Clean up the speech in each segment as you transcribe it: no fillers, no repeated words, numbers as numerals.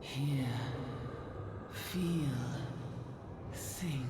Hear, feel, think.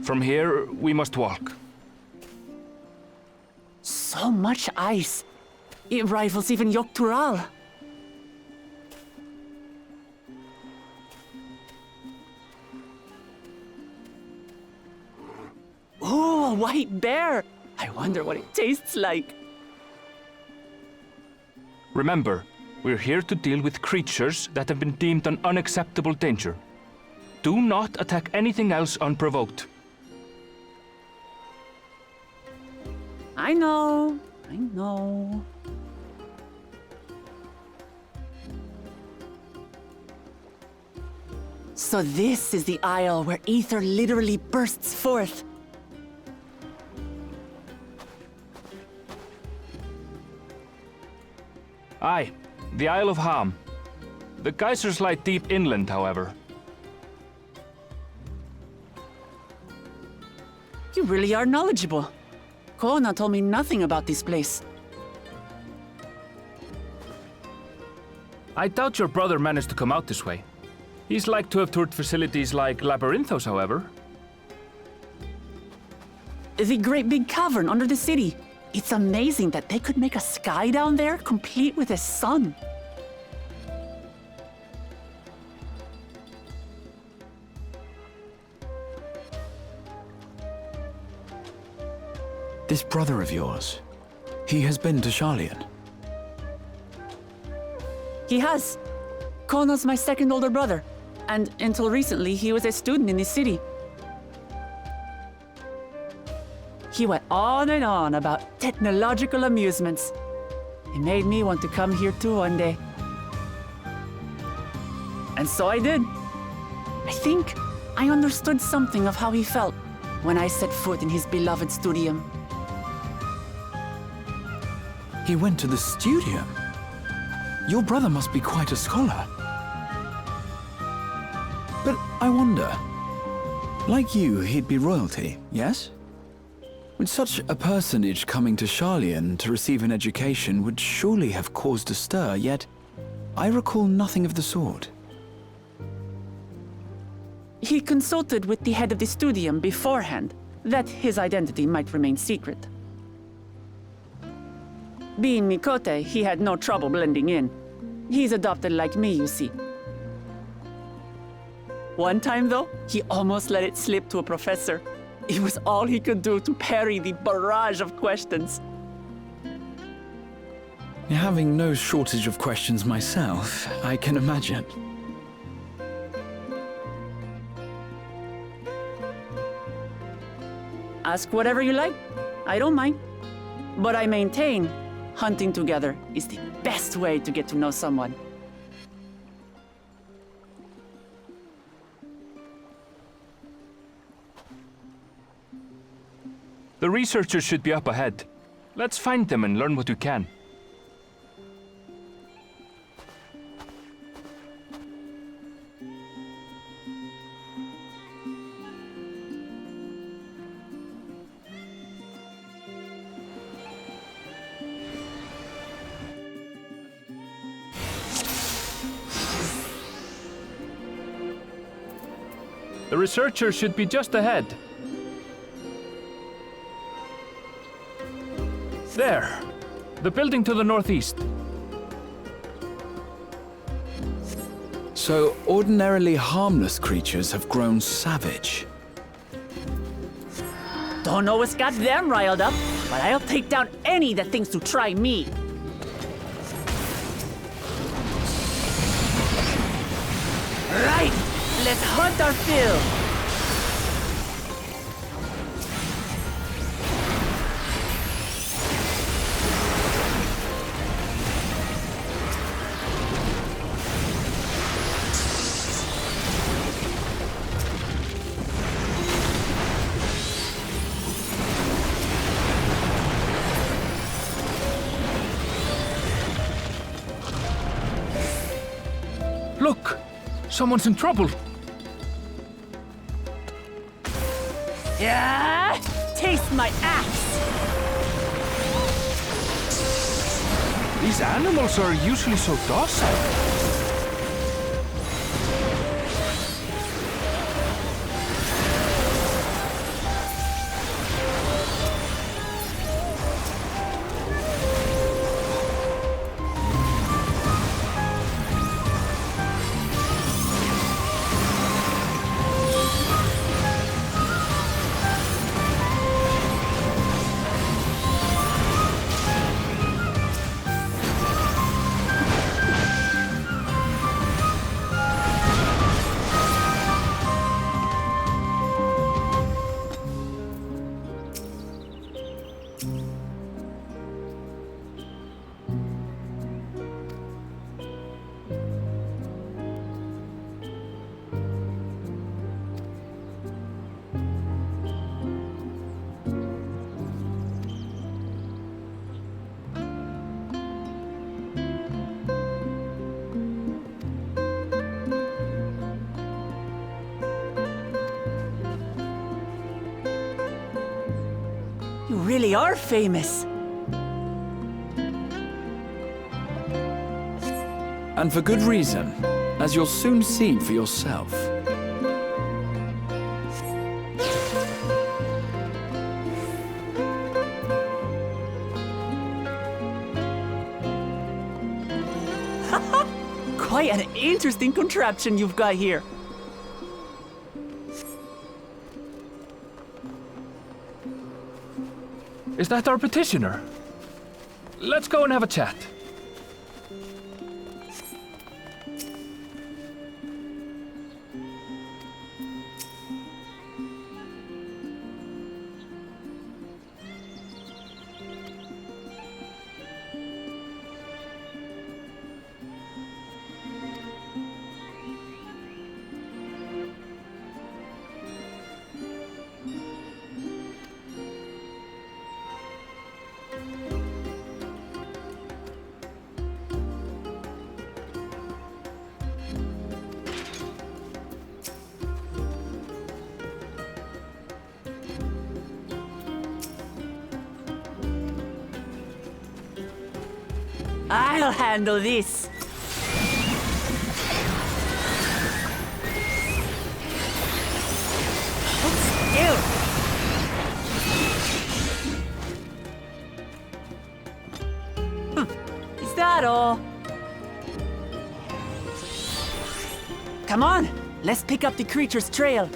From here, we must walk. So much ice. It rivals even Yogg-Tural. Ooh, a white bear! I wonder what it tastes like. Remember, we're here to deal with creatures that have been deemed an unacceptable danger. Do not attack anything else unprovoked. I know. I know. So this is the isle where ether literally bursts forth. Aye, the Isle of Ham. The geysers lie deep inland, however. You really are knowledgeable. Kona told me nothing about this place. I doubt your brother managed to come out this way. He's like to have toured facilities like Labyrinthos, however. The great big cavern under the city. It's amazing that they could make a sky down there complete with a sun. This brother of yours, he has been to Sharlayan. He has. Kono's my second older brother, and until recently he was a student in this city. He went on and on about technological amusements. It made me want to come here too one day. And so I did. I think I understood something of how he felt when I set foot in his beloved studium. He went to the studium? Your brother must be quite a scholar. But I wonder, like you, he'd be royalty, yes? With such a personage coming to Sharlayan to receive an education would surely have caused a stir, yet I recall nothing of the sort. He consulted with the head of the studium beforehand, that his identity might remain secret. Being Mikote, he had no trouble blending in. He's adopted like me, you see. One time, though, he almost let it slip to a professor. It was all he could do to parry the barrage of questions. Having no shortage of questions myself, I can imagine. Ask whatever you like. I don't mind. But I maintain, hunting together is the best way to get to know someone. The researchers should be up ahead. Let's find them and learn what we can. The researchers should be just ahead. There! The building to the northeast. So ordinarily harmless creatures have grown savage. Don't know what's got them riled up, but I'll take down any that thinks to try me. Right! Let's hunt our fill! Look! Someone's in trouble! Yeah! Taste my axe! These animals are usually so docile. really are famous. And for good reason, as you'll soon see for yourself. Quite an interesting contraption you've got here. Is that our petitioner? Let's go and have a chat. I'll handle this. Hold still. Is that all? Come on, let's pick up the creature's trail.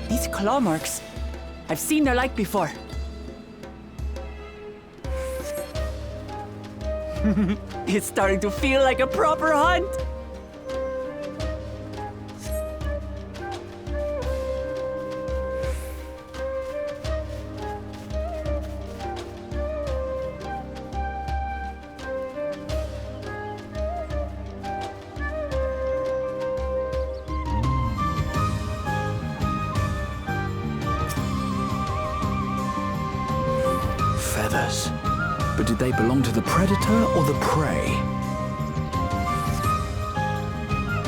These claw marks, I've seen their like before. It's starting to feel like a proper hunt. Feathers. But did they belong to the predator or the prey?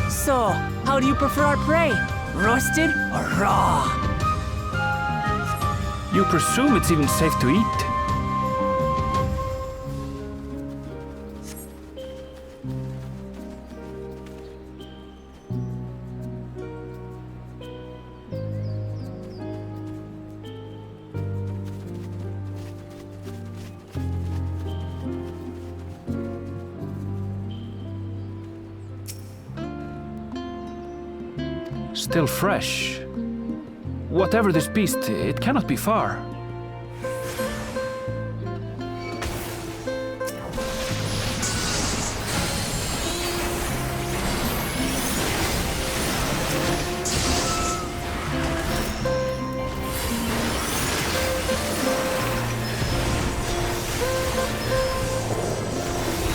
So, how do you prefer our prey? Roasted or raw? You presume it's even safe to eat? Still fresh. Whatever this beast, it cannot be far.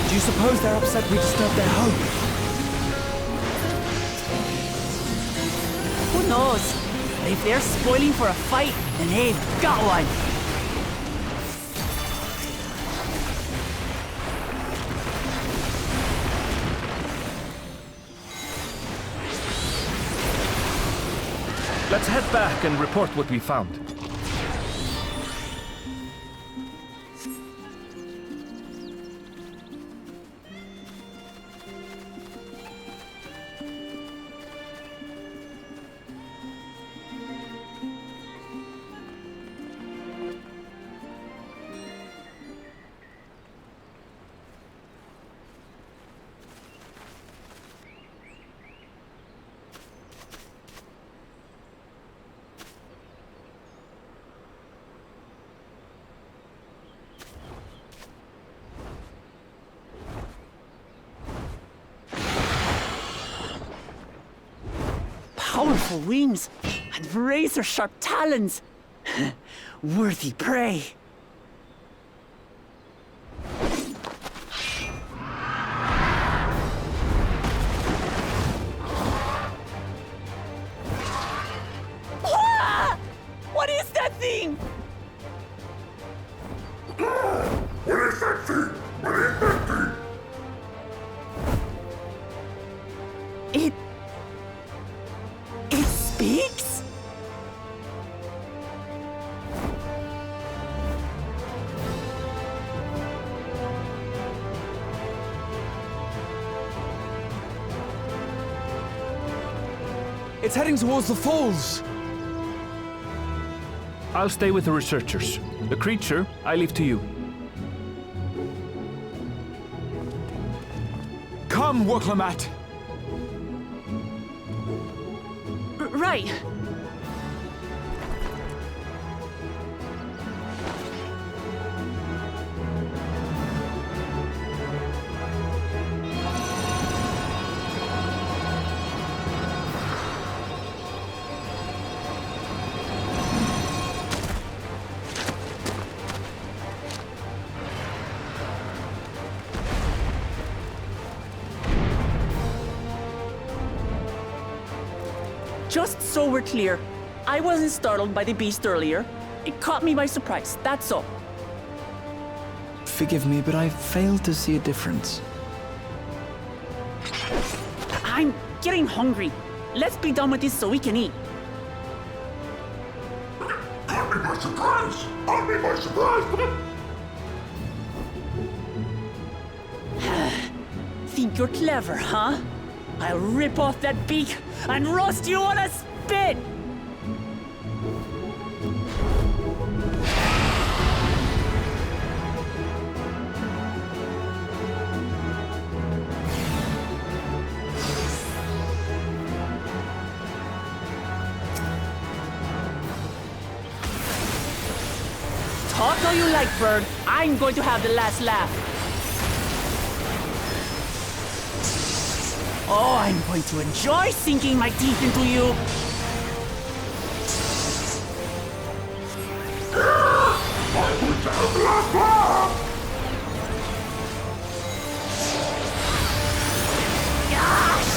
Do you suppose they're upset we disturbed their home? Who knows? But if they're spoiling for a fight, then they've got one. Let's head back and report what we found. Powerful wings and razor-sharp talons. Worthy prey. Ah! What is that thing? What is that thing? What is that thing? Beaks? It's heading towards the falls! I'll stay with the researchers. The creature, I leave to you. Come, Woklamat! Right. Just so we're clear, I wasn't startled by the beast earlier. It caught me by surprise, that's all. Forgive me, but I failed to see a difference. I'm getting hungry. Let's be done with this so we can eat. Caught me by surprise! Caught me by surprise! Think you're clever, huh? I'll rip off that beak and roast you on a spit! Talk all you like, bird. I'm going to have the last laugh. Oh, I'm going to enjoy sinking my teeth into you.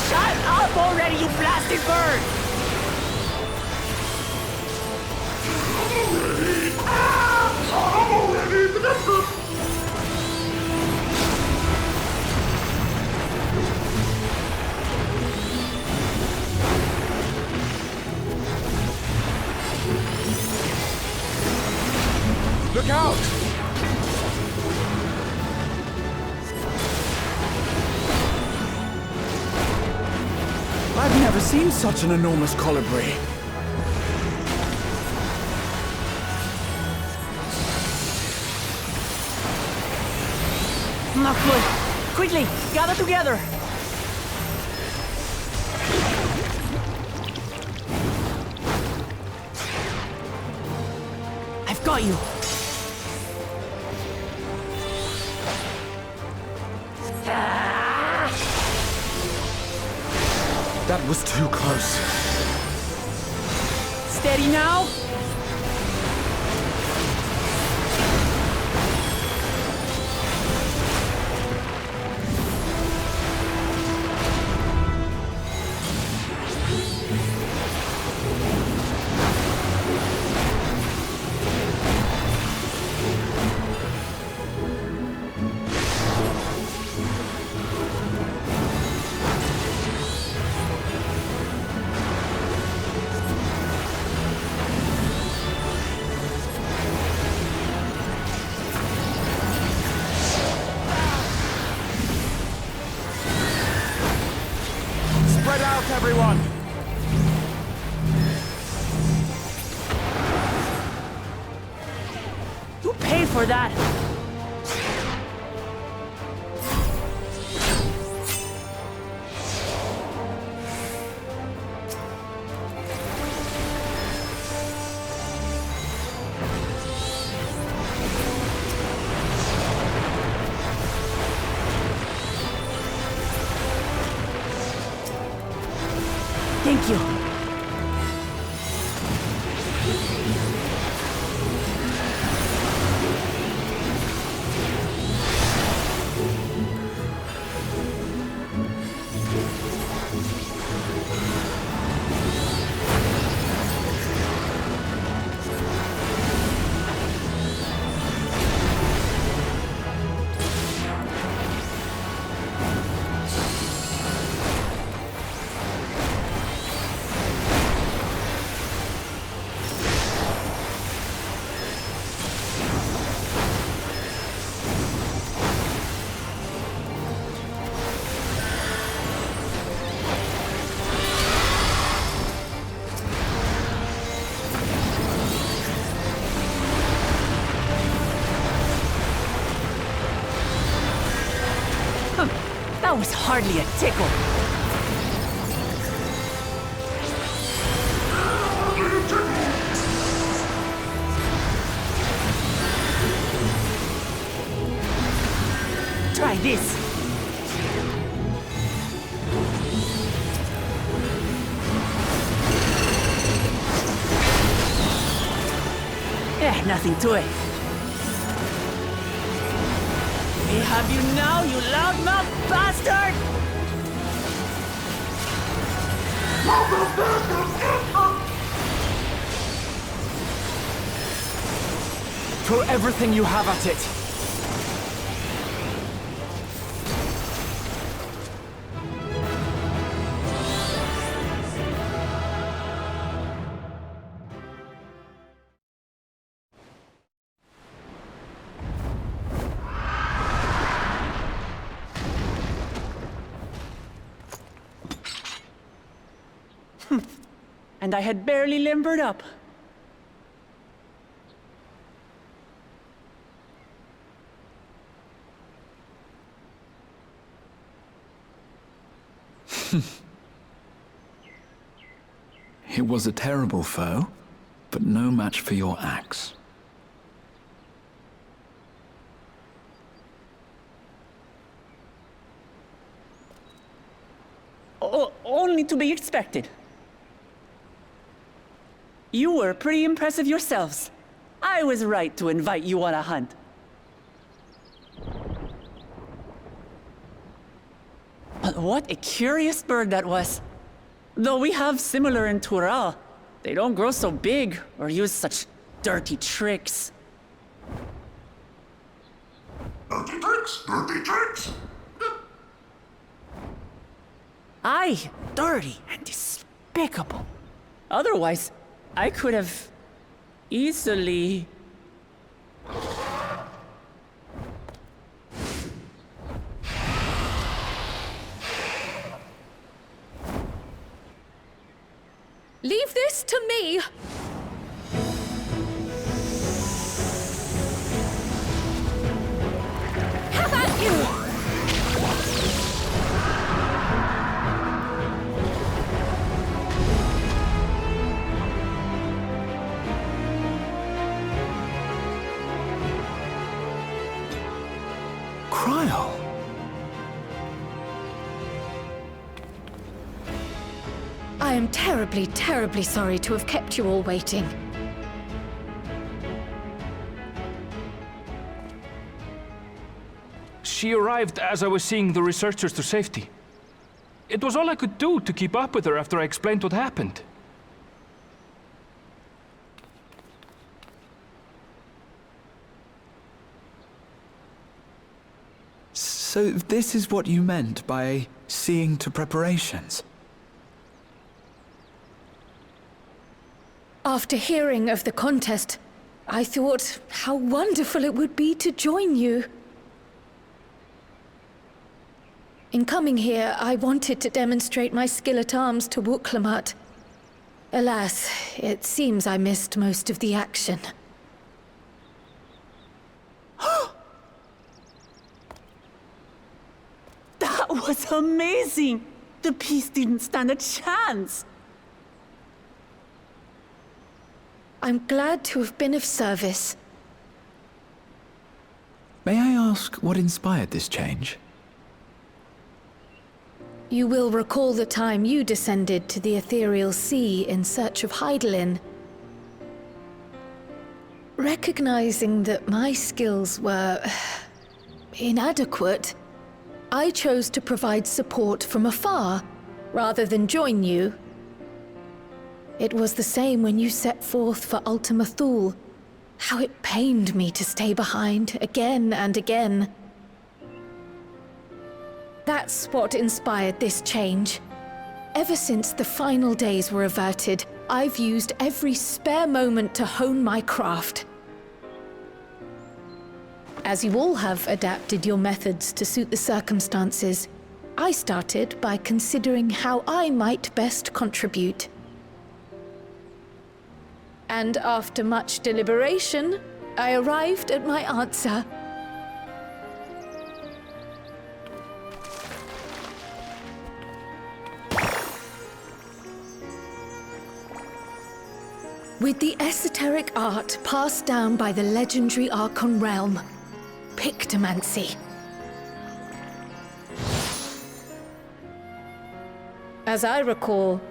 Shut up already, you blasted bird! Look out! I've never seen such an enormous colibri. Not good. Quickly, gather together. I've got you. That was too close. Steady now. Spread out, everyone! You pay for that. Thank you. That was hardly a tickle. Try this. Nothing to it. We have you now, you loudmouth bastard! Throw everything you have at it. And I had barely limbered up. It was a terrible foe, but no match for your axe. Only to be expected. You were pretty impressive yourselves. I was right to invite you on a hunt. But what a curious bird that was. Though we have similar in Tural, they don't grow so big or use such dirty tricks. Dirty tricks, dirty tricks. Aye, dirty and despicable. Otherwise, I could have easily... Leave this to me! How about you? Cryle! I am terribly, terribly sorry to have kept you all waiting. She arrived as I was seeing the researchers to safety. It was all I could do to keep up with her after I explained what happened. So this is what you meant by seeing to preparations? After hearing of the contest, I thought how wonderful it would be to join you. In coming here, I wanted to demonstrate my skill at arms to Wuklamut. Alas, it seems I missed most of the action. That was amazing! The piece didn't stand a chance! I'm glad to have been of service. May I ask what inspired this change? You will recall the time you descended to the ethereal sea in search of Heidelin. Recognizing that my skills were inadequate, I chose to provide support from afar, rather than join you. It was the same when you set forth for Ultima Thule. How it pained me to stay behind, again and again. That's what inspired this change. Ever since the final days were averted, I've used every spare moment to hone my craft. As you all have adapted your methods to suit the circumstances, I started by considering how I might best contribute. And after much deliberation, I arrived at my answer. With the esoteric art passed down by the legendary Archon realm, Pictomancy. As I recall,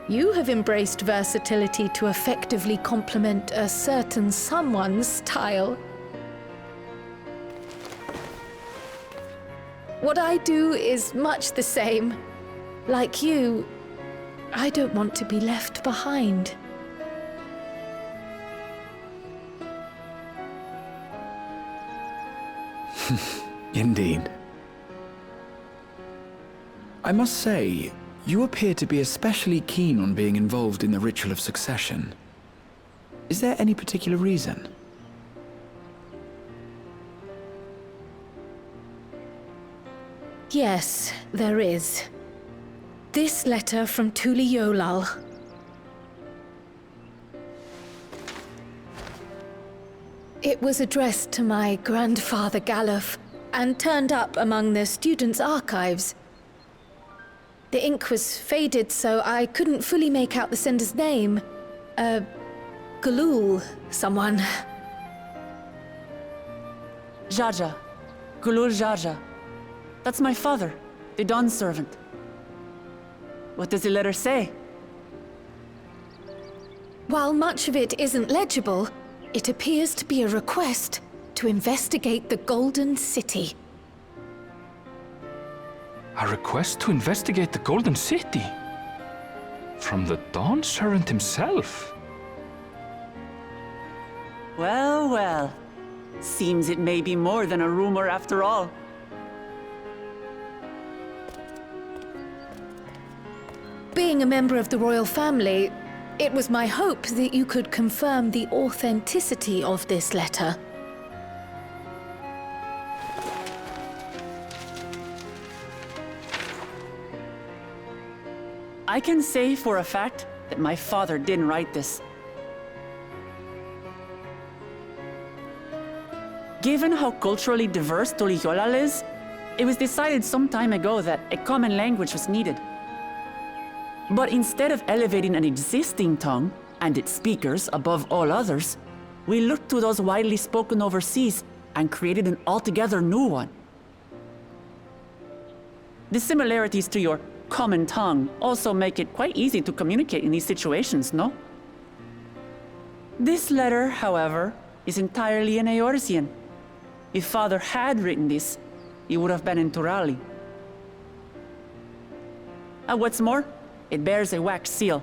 you have embraced versatility to effectively complement a certain someone's style. What I do is much the same. Like you, I don't want to be left behind. Indeed. I must say, you appear to be especially keen on being involved in the ritual of succession. Is there any particular reason? Yes, there is. This letter from Tuli Yolal. It was addressed to my grandfather Galuf and turned up among the students' archives. The ink was faded, so I couldn't fully make out the sender's name. Galul, someone. Jaja. Gulul Jaja. That's my father, the Dawn servant. What does the letter say? While much of it isn't legible, it appears to be a request to investigate the Golden City. A request to investigate the Golden City? From the Dawn Servant himself? Well, well. Seems it may be more than a rumor after all. Being a member of the royal family, it was my hope that you could confirm the authenticity of this letter. I can say for a fact that my father didn't write this. Given how culturally diverse Tuli-Yolal is, it was decided some time ago that a common language was needed. But instead of elevating an existing tongue and its speakers above all others, we looked to those widely spoken overseas and created an altogether new one. The similarities to your common tongue also make it quite easy to communicate in these situations, no? This letter, however, is entirely in Eorzean. If Father had written this, he would have been in Turali. And what's more, it bears a wax seal.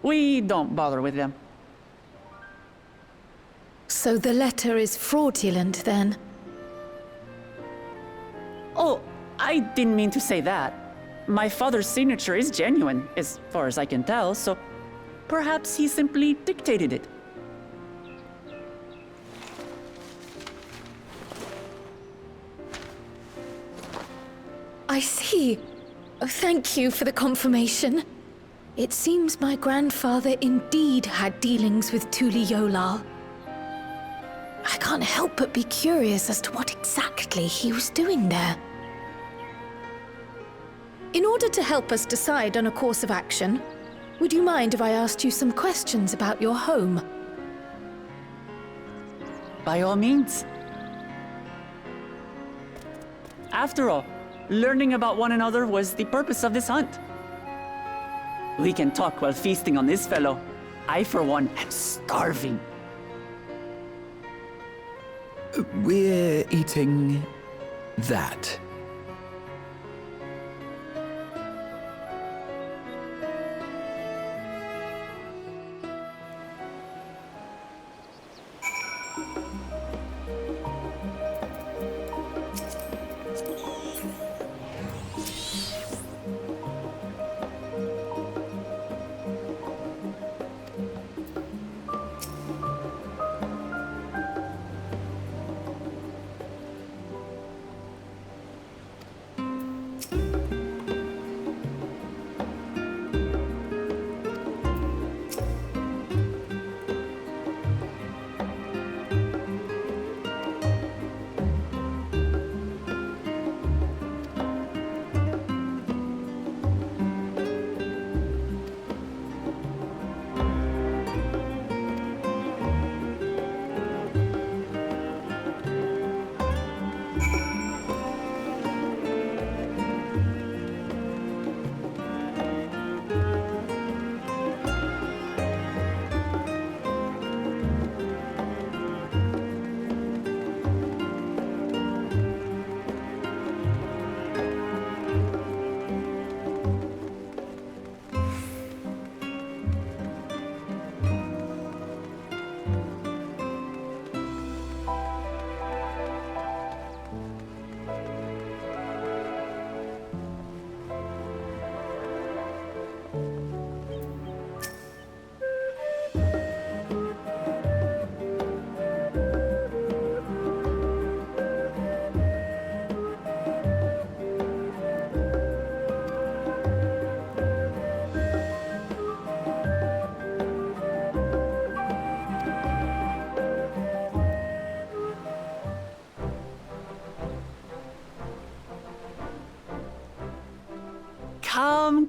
We don't bother with them. So the letter is fraudulent, then? Oh, I didn't mean to say that. My father's signature is genuine, as far as I can tell, so perhaps he simply dictated it. I see. Oh, thank you for the confirmation. It seems my grandfather indeed had dealings with Tuli Yolal. I can't help but be curious as to what exactly he was doing there. In order to help us decide on a course of action, would you mind if I asked you some questions about your home? By all means. After all, learning about one another was the purpose of this hunt. We can talk while feasting on this fellow. I, for one, am starving. We're eating that.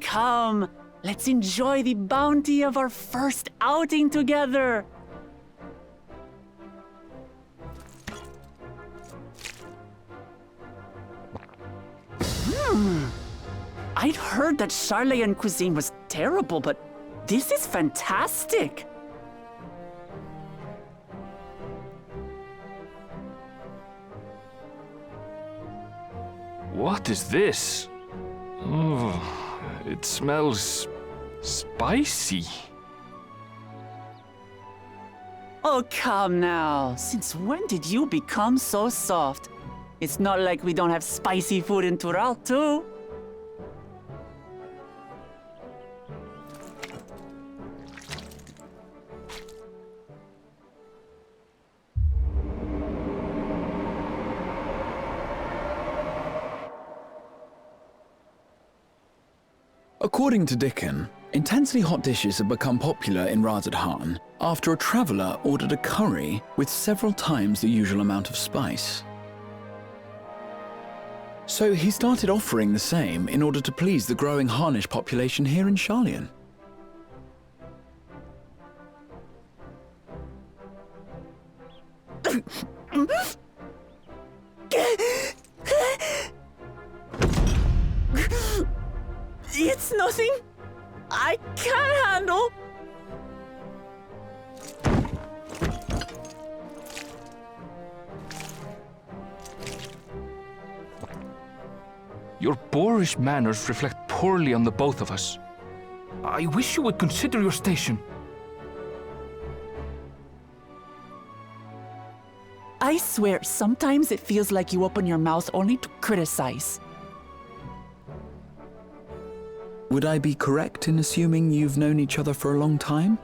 come. Let's enjoy the bounty of our first outing together. I'd heard that Sharlayan cuisine was terrible, but this is fantastic. What is this? Oh, it smells spicy. Oh, come now. Since when did you become so soft? It's not like we don't have spicy food in Tural, too. According to Dickon, intensely hot dishes have become popular in Razadhan after a traveller ordered a curry with several times the usual amount of spice. So he started offering the same in order to please the growing Harnish population here in Sharlayan. It's nothing I can't handle. Your boorish manners reflect poorly on the both of us. I wish you would consider your station. I swear, sometimes it feels like you open your mouth only to criticize. Would I be correct in assuming you've known each other for a long time?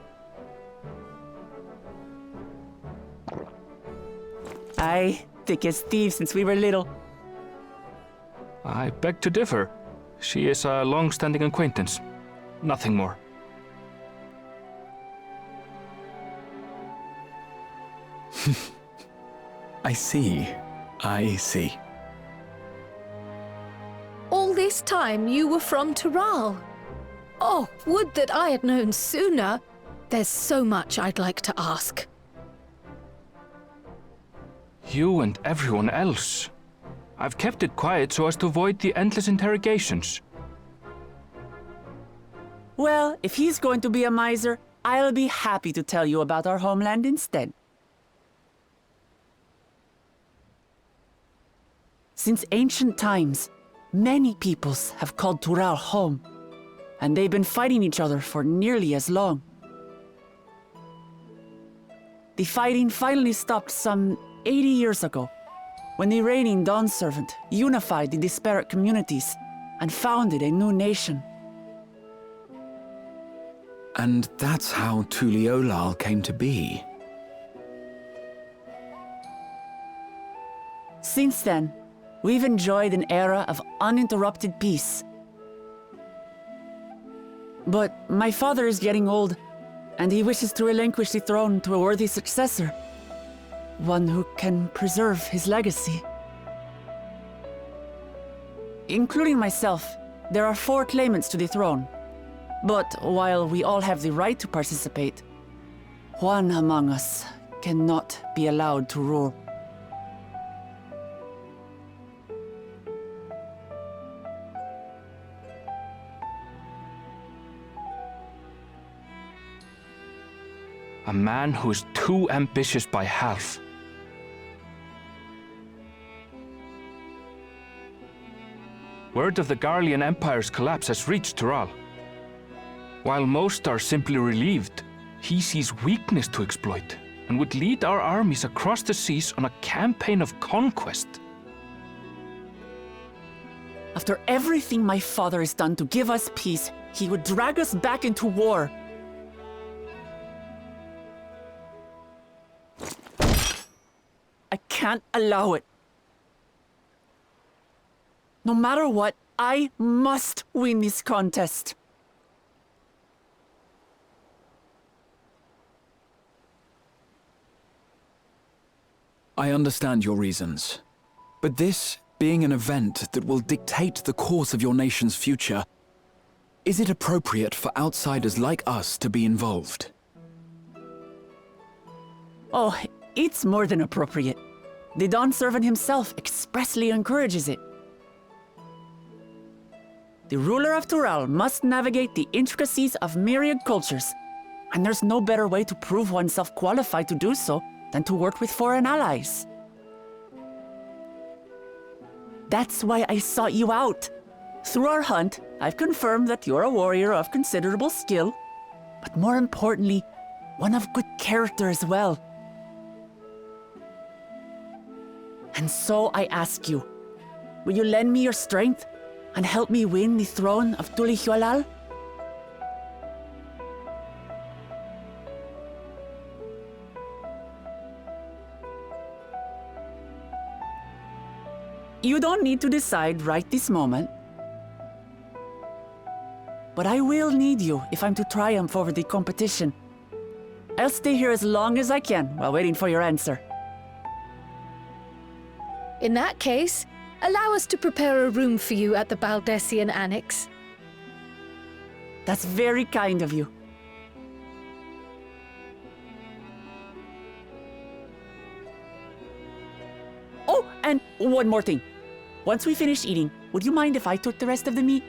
Aye, thick as thieves since we were little. I beg to differ. She is a long-standing acquaintance. Nothing more. I see. I see. All this time you were from Tural. Oh, would that I had known sooner. There's so much I'd like to ask. You and everyone else. I've kept it quiet so as to avoid the endless interrogations. Well, if he's going to be a miser, I'll be happy to tell you about our homeland instead. Since ancient times, many peoples have called Tural home, and they've been fighting each other for nearly as long. The fighting finally stopped some 80 years ago, when the reigning Dawn Servant unified the disparate communities and founded a new nation. And that's how Tuliolal came to be. Since then, we've enjoyed an era of uninterrupted peace. But my father is getting old, and he wishes to relinquish the throne to a worthy successor. One who can preserve his legacy. Including myself, there are 4 claimants to the throne. But while we all have the right to participate, one among us cannot be allowed to rule. A man who is too ambitious by half. Word of the Garlean Empire's collapse has reached Tural. While most are simply relieved, he sees weakness to exploit and would lead our armies across the seas on a campaign of conquest. After everything my father has done to give us peace, he would drag us back into war. I can't allow it. No matter what, I must win this contest. I understand your reasons. But this being an event that will dictate the course of your nation's future, Is it appropriate for outsiders like us to be involved? Oh, it's more than appropriate. The Dawn Servant himself expressly encourages it. The ruler of Tural must navigate the intricacies of myriad cultures, and there's no better way to prove oneself qualified to do so than to work with foreign allies. That's why I sought you out. Through our hunt, I've confirmed that you're a warrior of considerable skill, but more importantly, one of good character as well. And so I ask you, will you lend me your strength and help me win the throne of Tulihualal? You don't need to decide right this moment. But I will need you if I'm to triumph over the competition. I'll stay here as long as I can while waiting for your answer. In that case, allow us to prepare a room for you at the Baldessian Annex. That's very kind of you. Oh, and one more thing. Once we finish eating, would you mind if I took the rest of the meat?